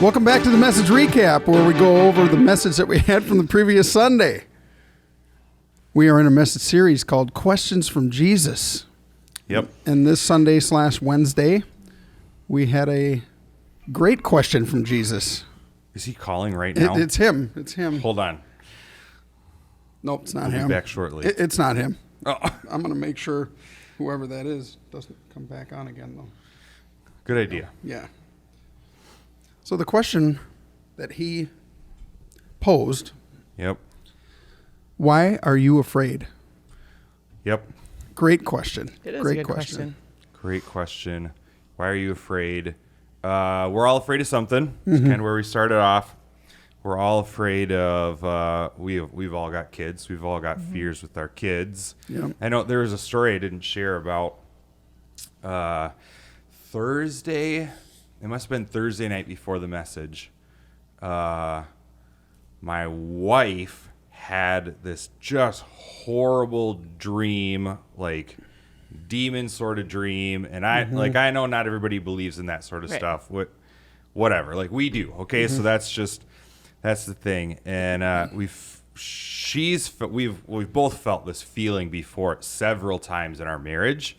Welcome back to the message recap, where we go over the message that we had from the previous Sunday. We are in a message series called Questions from Jesus. Yep. And this Sunday/Wednesday, we had a great question from Jesus. Is he calling right now? It's him. It's him. Hold on. Nope, it's not I'll him. be back shortly. It's not him. Oh. I'm going to make sure whoever that is doesn't come back on again, though. Good idea. Yeah. So the question that he posed, Yep. why are you afraid? Yep. Great question. It is Great a good question. Great question. Why are you afraid? We're all afraid of something. It's kind of where we started off. We're all afraid of, we've all got kids. We've all got fears with our kids. Yep. I know there was a story I didn't share about Thursday. It must have been Thursday night before the message. My wife had this just horrible dream, like demon sort of dream. And I know not everybody believes in that sort of Right. stuff. Whatever. Like we do. Okay. So that's the thing. And we've both felt this feeling before several times in our marriage.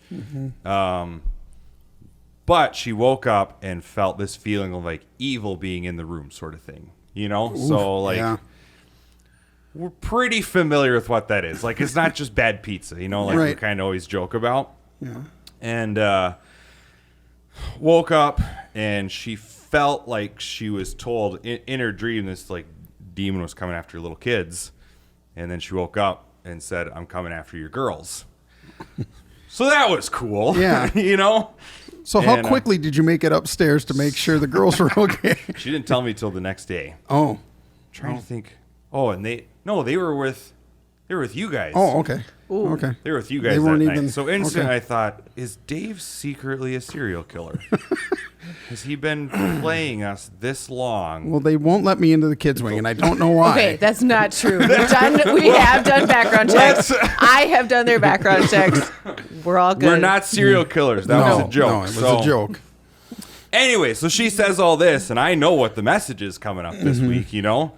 But she woke up and felt this feeling of like evil being in the room sort of thing, you know? So like, yeah. we're pretty familiar with what that is. Like, it's not just bad pizza, you know, like we Right. kind of always joke about. Yeah. And woke up and she felt like she was told in her dream this like demon was coming after your little kids. And then she woke up and said, I'm coming after your girls. So that was cool. Yeah. You know? So how And, quickly did you make it upstairs to make sure the girls were okay? She didn't tell me till the next day. Oh. Trying to think. Oh, and they were with you guys. Oh, okay. Ooh. Okay. They were with you guys They that weren't night. even- So instantly okay. I thought, is Dave secretly a serial killer? Has he been playing us this long? Well, they won't let me into the kids' wing, and I don't know why. Okay, that's not true. We have done background checks. I have done their background checks. We're all good. We're not serial killers. That was a joke. No, it was So, a joke. Anyway, so she says all this, and I know what the message is coming up this week, you know?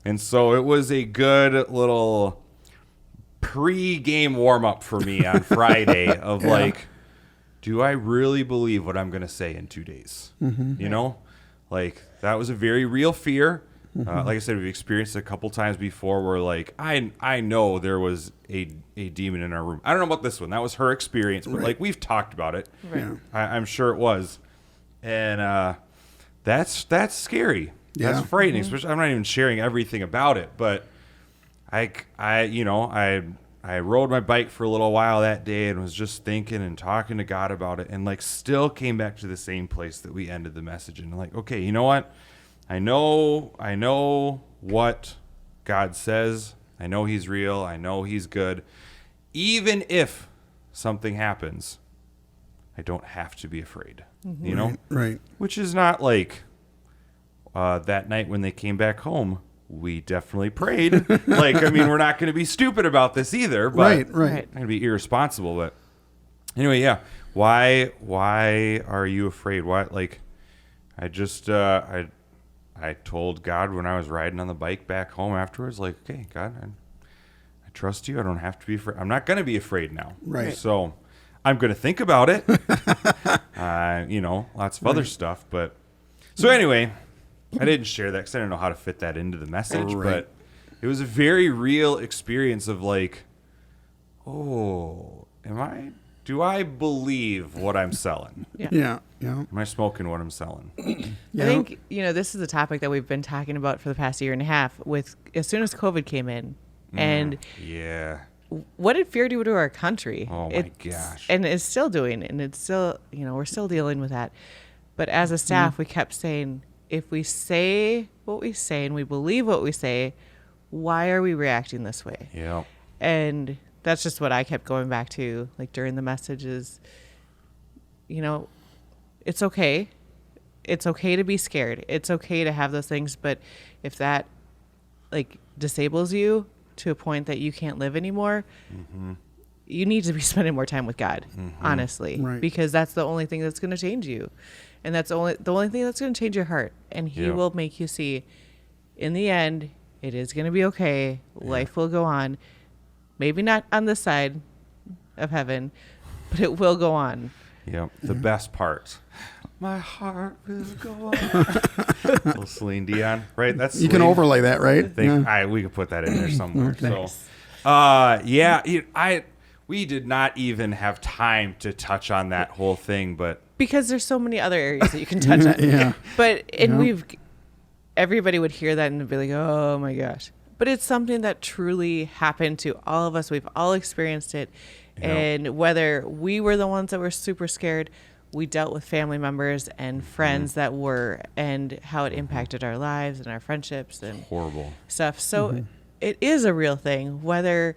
And so it was a good little pre-game warm-up for me on Friday of like, do I really believe what I'm going to say in 2 days? You know? Like, that was a very real fear. Like I said, we've experienced it a couple times before where, like, I know there was a demon in our room. I don't know about this one. That was her experience, but, like, we've talked about it. Right. Yeah. I'm sure it was. And that's scary. Yeah. That's frightening. Especially, I'm not even sharing everything about it, but I rode my bike for a little while that day and was just thinking and talking to God about it, and like still came back to the same place that we ended the message. And like, okay, you know what? I know what God says. I know He's real. I know He's good. Even if something happens, I don't have to be afraid. You know? Right. Which is not like that night when they came back home. We definitely prayed. Like, I mean, we're not going to be stupid about this either. But Right. Right. not going to be irresponsible. But anyway, yeah. Why are you afraid? Why? Like, I just I told God when I was riding on the bike back home afterwards, like, okay, God, I trust you. I don't have to be afraid. I'm not going to be afraid now. Right. So I'm going to think about it. Lots of other stuff. But so anyway, I didn't share that because I didn't know how to fit that into the message. Right. But it was a very real experience of like, oh, do I believe what I'm selling? Yeah. Am I smoking what I'm selling? Yeah. I think, this is a topic that we've been talking about for the past year and a half with as soon as COVID came in. And Yeah. what did fear do to our country? Oh, my gosh. And it's still doing, and it's still, we're still dealing with that. But as a staff, we kept saying, if we say what we say and we believe what we say, why are we reacting this way? Yeah. And that's just what I kept going back to, like during the messages. It's okay. It's okay to be scared. It's okay to have those things. But if that like disables you to a point that you can't live anymore, you need to be spending more time with God, honestly, Right. because that's the only thing that's going to change you. And that's the only thing that's going to change your heart. And he Yeah. will make you see, in the end, it is going to be okay. Life will go on. Maybe not on this side of heaven, but it will go on. Yep. The best part. My heart will go on. Little Celine Dion, right? That's You can Celine. overlay that, right? We could put that in there somewhere. Nice. So, we did not even have time to touch on that whole thing, but Because there's so many other areas that you can touch on. Yeah. But, everybody would hear that and be like, oh my gosh. But it's something that truly happened to all of us. We've all experienced it. Yeah. And whether we were the ones that were super scared, we dealt with family members and friends that were, and how it impacted our lives and our friendships and horrible. stuff. So it is a real thing. Whether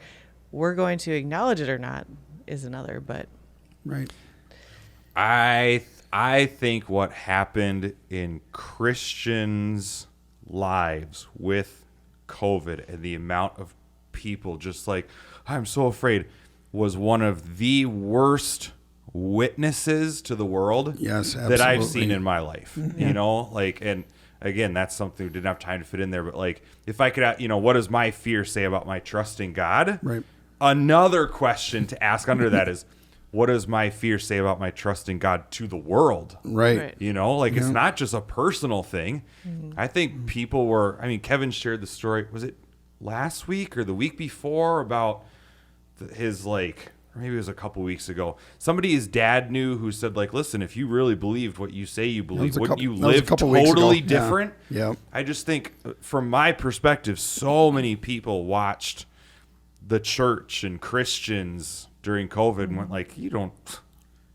we're going to acknowledge it or not is another. But Right. I think what happened in Christians' lives with COVID and the amount of people just like, I'm so afraid, was one of the worst witnesses to the world Yes, that I've absolutely. seen in my life. You know, like, and again, that's something we didn't have time to fit in there, but like, if I could, what does my fear say about my trust in God? Right. Another question to ask under that is, what does my fear say about my trust in God to the world? Right. Right. It's not just a personal thing. I think people were, Kevin shared the story, was it last week or the week before, about his, like, or maybe it was a couple weeks ago. Somebody his dad knew who said, like, listen, if you really believed what you say you believe, a wouldn't couple- you that was a live couple weeks ago. totally Yeah. different? Yeah. I just think, from my perspective, so many people watched the church and Christians during COVID and went like, you don't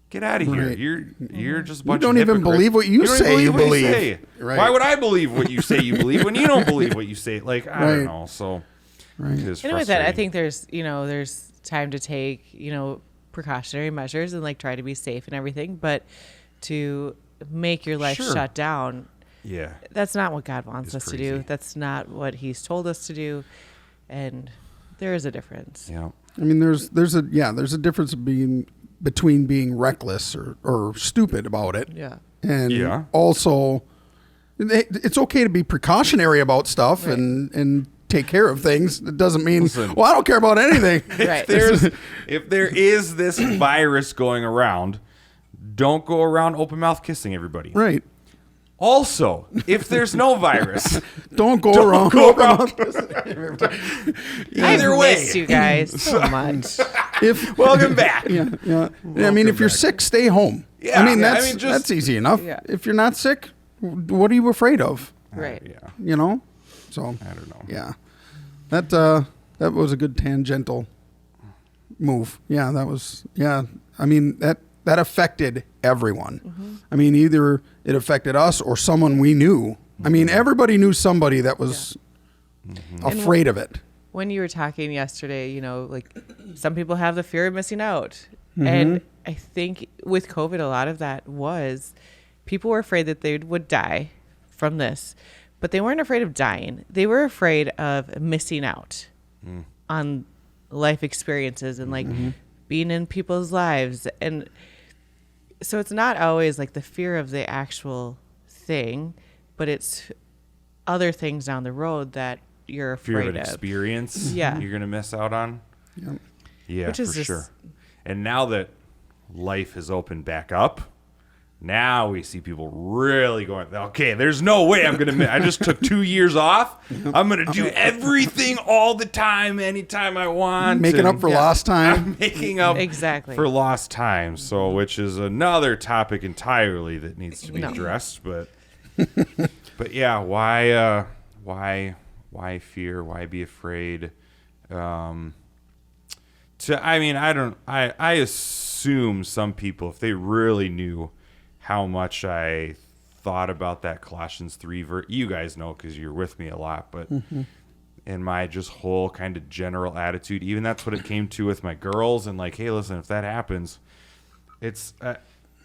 get out of here. Right. You're just a You bunch don't of even hypocrites. believe what you don't say you what believe. say. Right. Why would I believe what you say you believe when you don't believe what you say? Like, I don't Right. know. So Right. it is And with that, I frustrating. think there's time to take, precautionary measures and like try to be safe and everything, but to make your life Sure. shut down, Yeah. that's not what God wants It's us to crazy. do. That's not what he's told us to do. And there is a difference. Yeah. There's a difference between being reckless or stupid about it. Yeah. And Yeah. also, it's okay to be precautionary about stuff Right. and take care of things. It doesn't mean, Listen. well, I don't care about anything. Right. If there is this virus going around, don't go around open mouth kissing everybody. Right. Also, if there's no virus, Don't go around. either I've way. missed you guys so much. If Welcome back. yeah. If you're sick, stay home. Yeah. That's Just- that's easy enough. Yeah. If you're not sick, what are you afraid of? Right. Yeah. So I don't know. yeah, that was a good tangential move. Yeah, that was that affected everyone. Either it affected us or someone we knew. Everybody knew somebody that was afraid of it. When you were talking yesterday, like some people have the fear of missing out. And I think with COVID, a lot of that was people were afraid that they would die from this, but they weren't afraid of dying. They were afraid of missing out on life experiences and like being in people's lives. And so it's not always like the fear of the actual thing, but it's other things down the road that you're Fear of afraid an of. experience Yeah. you're going to miss out on. Yep. Yeah, Which is for just- sure. And now that life has opened back up, now we see people really going, okay, there's no way I'm going to miss. I just took 2 years off. I'm going to do everything all the time, anytime I want. Making up for Yeah. lost time. I'm making up Exactly. for lost time. So, which is another topic entirely that needs to be No. addressed. But yeah, why fear? Why be afraid? I assume some people, if they really knew how much I thought about that Colossians 3 verse, you guys know because you're with me a lot, but in my just whole kind of general attitude, even that's what it came to with my girls, and like, hey, listen, if that happens, it's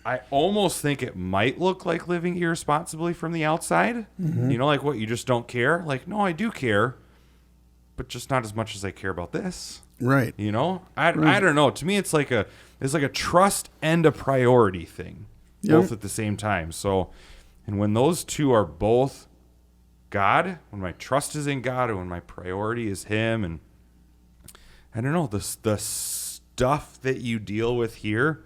I almost think it might look like living irresponsibly from the outside. Like what, you just don't care? Like, no, I do care, but just not as much as I care about this. Right. I don't know. To me, it's like a trust and a priority thing. both at the same time. So, and when those two are both God, when my trust is in God and when my priority is Him, and I don't know, the stuff that you deal with here,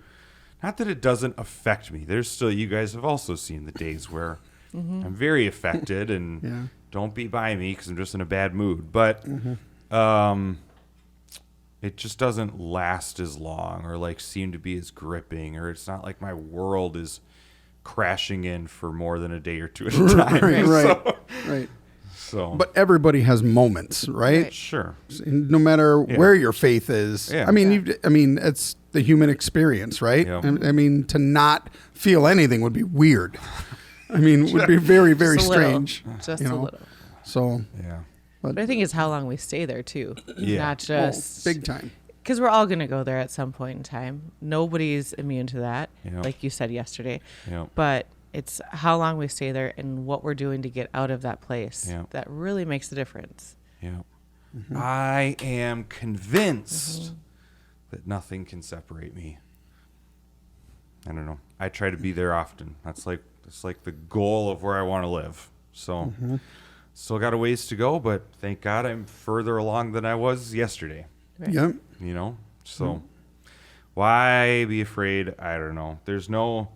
not that it doesn't affect me. There's still, you guys have also seen the days where I'm very affected, and don't be by me because I'm just in a bad mood. But it just doesn't last as long, or like seem to be as gripping, or it's not like my world is crashing in for more than a day or two at a time. Right. So, But everybody has moments, right? Right. sure. No matter where your faith is. Yeah. I mean, it's the human experience, right? Yeah. I mean, to not feel anything would be weird. I mean, would be very, very Just a little. strange. Just you a know? little. So, Yeah. But I think it's how long we stay there too. Yeah. Not just big time. because we're all going to go there at some point in time. Nobody's immune to that, Yeah. like you said yesterday. Yeah. But it's how long we stay there and what we're doing to get out of that place Yeah. that really makes the difference. Yeah. I am convinced that nothing can separate me. I don't know. I try to be there often. That's like the goal of where I want to live. So still got a ways to go, but thank God I'm further along than I was yesterday. Right. Yep. You know? So why be afraid? I don't know. There's no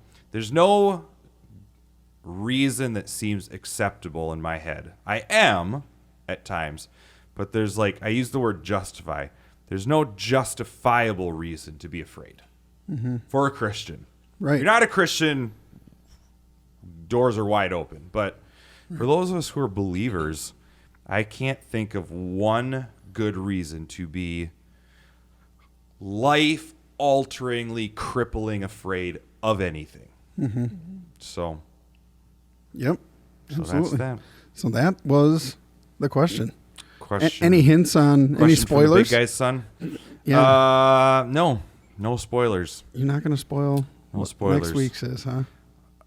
reason that seems acceptable in my head. I am at times, but there's like, I use the word justify. There's no justifiable reason to be afraid for a Christian. Right. You're not a Christian, doors are wide open. But for those of us who are believers, I can't think of one good reason to be life-alteringly, crippling afraid of anything. So Yep. that's Absolutely. that. So that was the question. Question. Any hints on any Question from the spoilers? big guy's son? Yeah. No spoilers. You're not going to spoil No what spoilers. next week's is, huh?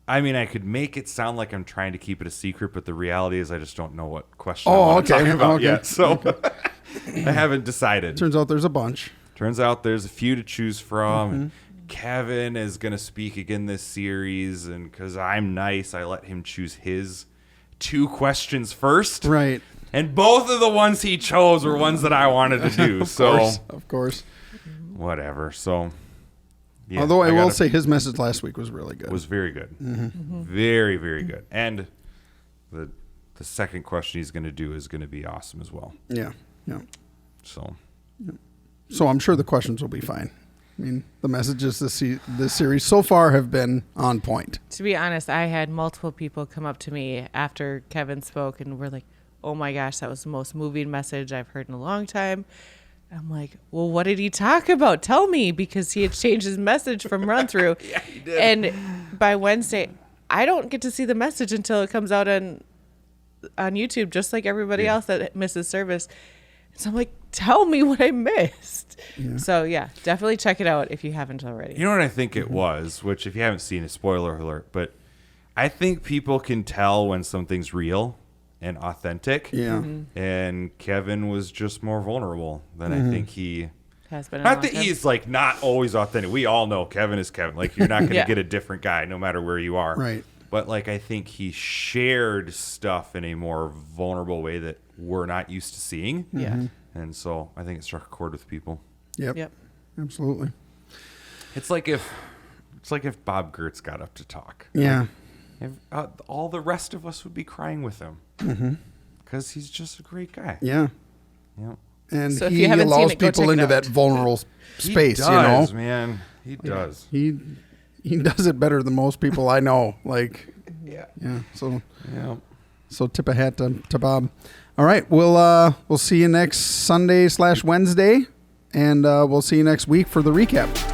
I mean, I could make it sound like I'm trying to keep it a secret, but the reality is I just don't know what question Oh, I want to okay. talk about Okay. yet. So I haven't decided. Turns out there's a bunch. Turns out there's a few to choose from. And Kevin is going to speak again this series, and because I'm nice, I let him choose his 2 questions first. Right. And both of the ones he chose were ones that I wanted to do. Of course. Whatever. So, yeah, Although I will gotta- say his message last week was really good. was very good, very, very good. And the second question he's going to do is going to be awesome as well. Yeah. So, So I'm sure the questions will be fine. I mean, the messages this series so far have been on point. To be honest, I had multiple people come up to me after Kevin spoke and were like, "Oh my gosh, that was the most moving message I've heard in a long time." I'm like, "Well, what did he talk about? Tell me," because he had changed his message from run through. yeah, he did. And by Wednesday, I don't get to see the message until it comes out on YouTube, just like everybody else that misses service. So I'm like, "Tell me what I missed." So yeah, definitely check it out if you haven't already. You know what I think it was, which if you haven't seen it, spoiler alert, but I think people can tell when something's real and authentic. Yeah. And Kevin was just more vulnerable than I think he... Has been a Not long that time. he's like not always authentic. We all know Kevin is Kevin. Like you're not going to Yeah. get a different guy no matter where you are. Right. But like I think he shared stuff in a more vulnerable way that we're not used to seeing. Yeah. And so I think it struck a chord with people. Yep. Absolutely. It's like if Bob Gertz got up to talk. Yeah. If, all the rest of us would be crying with him because he's just a great guy. Yeah. Yeah. And So if he you haven't seen allows it, go people check it into out. that vulnerable space, he does, you know. man. He does. He does it better than most people I know. Like, Yeah. yeah. Yeah. So tip a hat to Bob. All right, we'll see you next Sunday/Wednesday, and we'll see you next week for the recap.